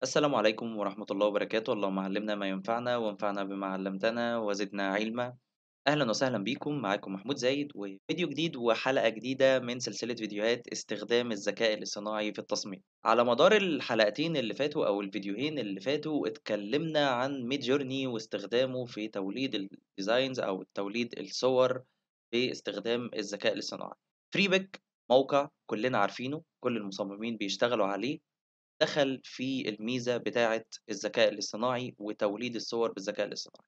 السلام عليكم ورحمة الله وبركاته، اللهم علمنا ما ينفعنا وانفعنا بما علمتنا وزدنا علما. أهلا وسهلا بيكم، معاكم محمود زايد وفيديو جديد وحلقة جديدة من سلسلة فيديوهات استخدام الذكاء الاصطناعي في التصميم. على مدار الحلقتين اللي فاتوا أو الفيديوهين اللي فاتوا اتكلمنا عن ميد جورني واستخدامه في توليد الديزاينز أو توليد الصور باستخدام الذكاء الاصطناعي. فريبك موقع كلنا عارفينه، كل المصممين بيشتغلوا عليه. دخل في الميزة بتاعة الذكاء الاصطناعي وتوليد الصور بالذكاء الاصطناعي.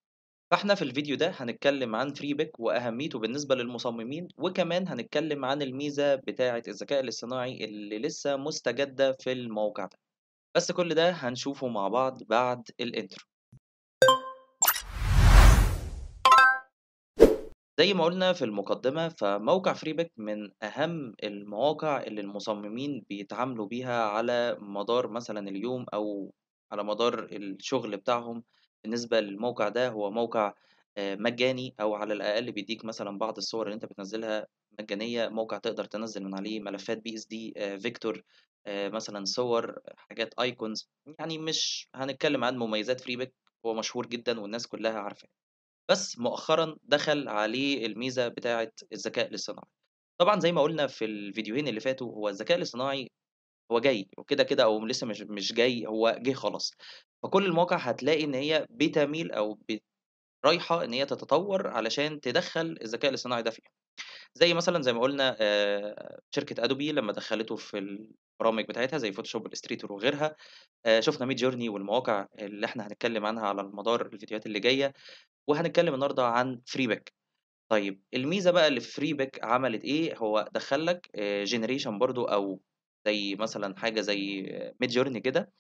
فإحنا في الفيديو ده هنتكلم عن فريبك وأهميته بالنسبة للمصممين، وكمان هنتكلم عن الميزة بتاعة الذكاء الاصطناعي اللي لسه مستجدة في الموقع ده. بس كل ده هنشوفه مع بعض بعد الانترو. زي ما قلنا في المقدمة، فموقع فريبك من أهم المواقع اللي المصممين بيتعاملوا بيها على مدار مثلًا اليوم أو على مدار الشغل بتاعهم. بالنسبة للموقع ده هو موقع مجاني، أو على الأقل بيدّيك مثلًا بعض الصور اللي أنت بتنزّلها مجانية. موقع تقدر تنزّل من عليه ملفات PSD vector، مثلًا صور، حاجات icons. يعني مش هنتكلم عن مميزات فريبك، هو مشهور جدًا والناس كلها عارفاه. بس مؤخرًا دخل عليه الميزة بتاعة الذكاء الاصطناعي. طبعًا زي ما قُلنا في الفيديوهين اللي فاتوا، هو الذكاء الاصطناعي هو جاي وكده، أو لسه مش جاي، هو جه خلاص. فكل المواقع هتلاقي إن هي بتميل أو رايحة إن هي تتطور علشان تدخّل الذكاء الاصطناعي ده فيها. زي مثلًا زي ما قُلنا شركة أدوبي لمّا دخّلته في البرامج بتاعتها زي فوتوشوب، illustrator وغيرها. شُفنا midjourney والمواقع اللي إحنا هنتكلم عنها على مدار الفيديوهات اللي جاية. وهنتكلم النهارده عن FreeBAC. طيب الميزة بقى اللي في FreeBAC عملت إيه، هو دخّل لك generation برضه، أو زي مثلًا حاجة زي midjourney كده،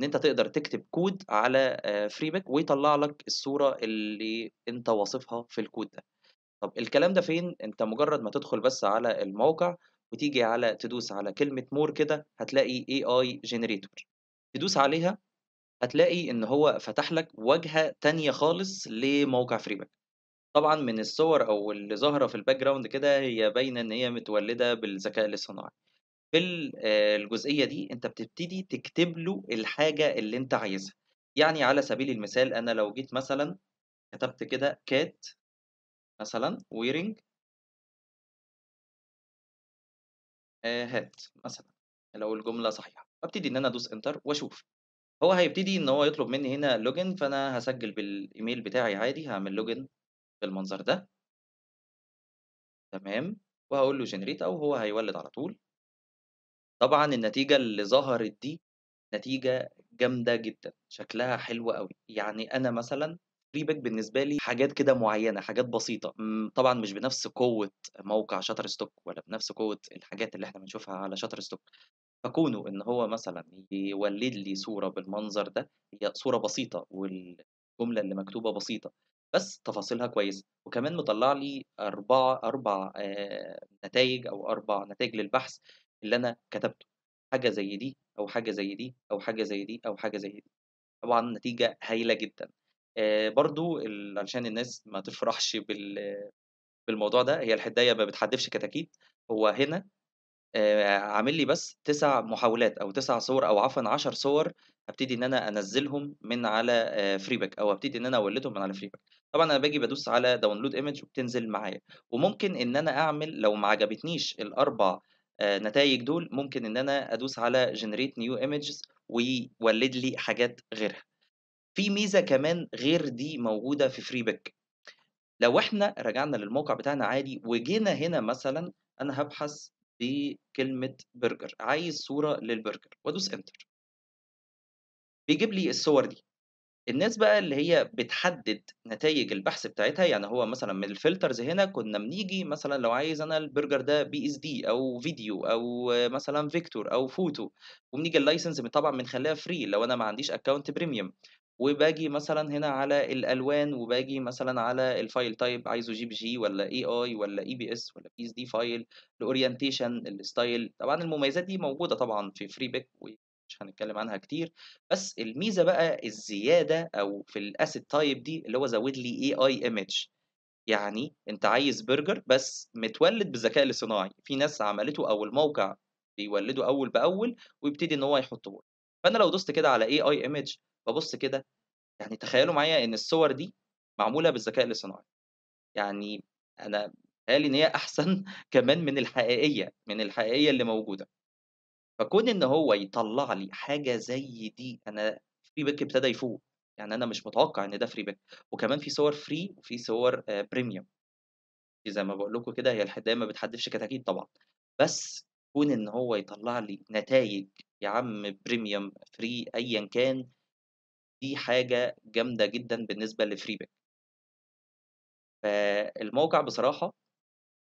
إن أنت تقدر تكتب كود على FreeBAC ويطلّع لك الصورة اللي أنت واصفها في الكود ده. طب الكلام ده فين؟ أنت مجرد ما تدخل بس على الموقع وتيجي تدوس على كلمة more كده، هتلاقي AI generator. تدوس عليها هتلاقي إن هو فتح لك واجهة تانية خالص لموقع FreeBAC. طبعًا من الصور أو اللي ظاهرة في الbackground كده، هي باينة إن هي متولدة بالذكاء الاصطناعي. في الجزئية دي أنت بتبتدي تكتب له الحاجة اللي أنت عايزها. يعني على سبيل المثال، أنا لو جيت مثلًا كتبت كده cat مثلًا wearing hat مثلًا، لو الجملة صحيحة، أبتدي إن أنا أدوس enter وأشوف. هو هيبتدي إن هو يطلب مني هنا login، فأنا هاسجل بالإيميل بتاعي عادي، هاعمل login بالمنظر ده. تمام، وهاقول له generate أو هو هيولد على طول. طبعًا النتيجة اللي ظهرت دي نتيجة جامدة جدًا، شكلها حلو أوي. يعني أنا مثلًا feedback بالنسبة لي حاجات كده معيّنة، حاجات بسيطة، طبعًا مش بنفس قوة موقع Shutterstock ولا بنفس قوة الحاجات اللي إحنا بنشوفها على Shutterstock. فكونه إن هو مثلًا يولد لي صورة بالمنظر ده، هي صورة بسيطة والجملة اللي مكتوبة بسيطة، بس تفاصيلها كويسة. وكمان مطلّع لي 4 نتايج أو 4 نتايج للبحث اللي أنا كتبته. حاجة زي دي، أو حاجة زي دي، أو حاجة زي دي، أو حاجة زي دي. طبعًا نتيجة هايلة جدًا. برضه علشان الناس ما تفرحش بالموضوع ده، هي الحداية ما بتحدّفش كتاكيت. هو هنا عامل لي بس 9 محاولات أو 9 صور، أو عفوًا 10 صور. هابتدي إن أنا أنزّلهم من على Freeback، أو هابتدي إن أنا أولّدهم من على Freeback. طبعًا أنا باجي بادوس على download image وبتنزل معايا. وممكن إن أنا أعمل لو ما عجبتنيش ال4 نتايج دول، ممكن إن أنا أدوس على generate new images ويولّد لي حاجات غيرها. في ميزة كمان غير دي موجودة في Freeback. لو إحنا رجعنا للموقع بتاعنا عادي وجينا هنا مثلًا، أنا هابحث بكلمة برجر، عايز صورة للبرجر وأدوس enter، بيجيب لي الصور دي. الناس بقى اللي هي بتحدد نتايج البحث بتاعتها، يعني هو مثلًا من الfilters هنا كنا بنيجي مثلًا لو عايز أنا البرجر ده PSD أو فيديو أو مثلًا vector أو photo، وبنيجي الlicense طبعًا بنخلّيها free لو أنا ما عنديش account premium. وباجي مثلًا هنا على الألوان، وباجي مثلًا على الfile type عايزه JPG والّا AI والّا EBS والّا PSD file، الorientation، الstyle. طبعًا المميزات دي موجودة طبعًا في freeback ومش هنتكلم عنها كتير. بس الميزة بقى الزيادة أو في الasset type دي، اللي هو زوّد لي AI image. يعني أنت عايز برجر بس متولد بالذكاء الاصطناعي، في ناس عملته أو الموقع بيولده أول بأول ويبتدي إن هو يحطه لك. فأنا لو دوست كده على AI image بابُص كده، يعني تخيّلوا معايا إن الصور دي معمولة بالذكاء الاصطناعي، يعني أنا بيتهيأ لي إن هي أحسن كمان من الحقيقية اللي موجودة. فكون إن هو يطلّع لي حاجة زي دي، أنا FreeBic ابتدى يفوق، يعني أنا مش متوقع إن ده FreeBic، وكمان في صور free وفي صور premium. زي ما باقول لكم كده، هي الحداية ما بتحدّفش كتاكيت طبعًا، بس كون إن هو يطلّع لي نتايج يا عم premium free أيًا كان، دي حاجة جامدة جدًا بالنسبة لFreeBic. فالموقع بصراحة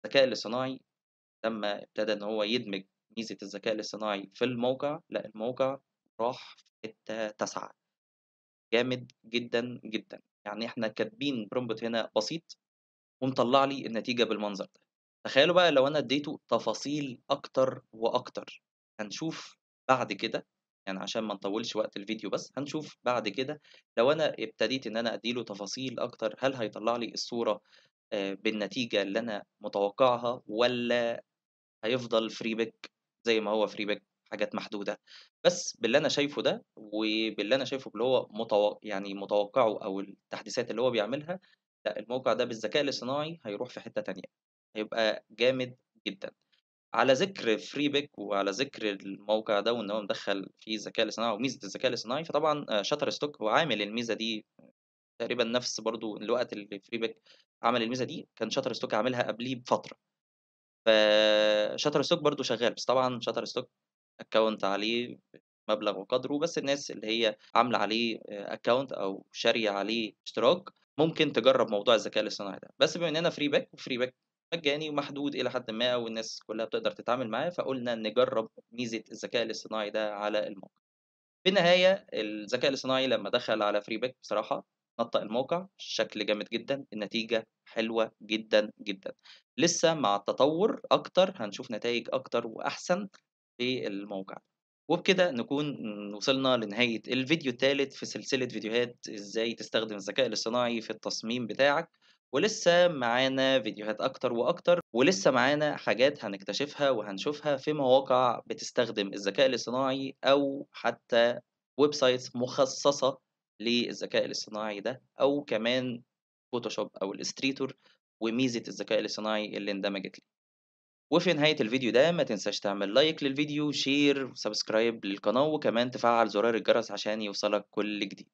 الذكاء الاصطناعي لمّا ابتدى إن هو يدمج ميزة الذكاء الاصطناعي في الموقع، لأ الموقع راح في حتّة تاسعة. جامد جدًا، جدًا. يعني إحنا كاتبين prompt هنا بسيط ومطلّع لي النتيجة بالمنظر ده. تخيّلوا بقى لو أنا ادّيته تفاصيل أكتر وأكتر، هنشوف بعد كده، يعني عشان ما نطوّلش وقت الفيديو بس، هنشوف بعد كده لو أنا ابتديت إن أنا أدّي له تفاصيل أكتر، هل هيطلّع لي الصورة بالنتيجة اللي أنا متوقعها والّا هيفضل free pick زي ما هو free pick حاجات محدودة. بس باللي أنا شايفه ده، وباللي أنا شايفه باللي هو يعني متوقعه أو التحديثات اللي هو بيعملها، لأ الموقع ده بالذكاء الاصطناعي هيروح في حتة تانية، هيبقى جامد جدًا. على ذكر free pick وعلى ذكر الموقع ده وإن هو مدخّل فيه الذكاء الاصطناعي وميزة الذكاء الاصطناعي، فطبعًا Shutterstock هو عامل الميزة دي تقريبًا نفس برضه الوقت اللي free pick عمل الميزة دي، كان Shutterstock عاملها قبليه بفترة. فShutterstock برضه شغّال، بس طبعًا Shutterstock account عليه مبلغ وقدره، بس الناس اللي هي عاملة عليه account أو شارية عليه اشتراك، ممكن تجرّب موضوع الذكاء الاصطناعي ده. بس بما إننا free back مجاني ومحدود إلى حدٍ ما والناس كلّها بتقدر تتعامل معاه، فقُلنا نجرّب ميزة الذكاء الاصطناعي ده على الموقع. في النهاية الذكاء الاصطناعي لمّا دخل على FreeBic بصراحة نطّق الموقع بشكل جامد جدًا، النتيجة حلوة جدًا، جدًا. لسه مع التطوّر أكتر هنشوف نتايج أكتر وأحسن في الموقع. وبكده نكون وصلنا لنهاية الفيديو التالت في سلسلة فيديوهات إزاي تستخدم الذكاء الاصطناعي في التصميم بتاعك، ولسه معانا فيديوهات أكتر وأكتر، ولسه معانا حاجات هنكتشفها وهنشوفها في مواقع بتستخدم الذكاء الاصطناعي أو حتى websites مخصصة للذكاء الاصطناعي ده، أو كمان فوتوشوب أو الillustrator وميزة الذكاء الاصطناعي اللي اندمجت ليه. وفي نهاية الفيديو ده ما تنساش تعمل لايك للفيديو، شير وسبسكرايب للقناة، وكمان تفعّل زرار الجرس عشان يوصلك كل جديد.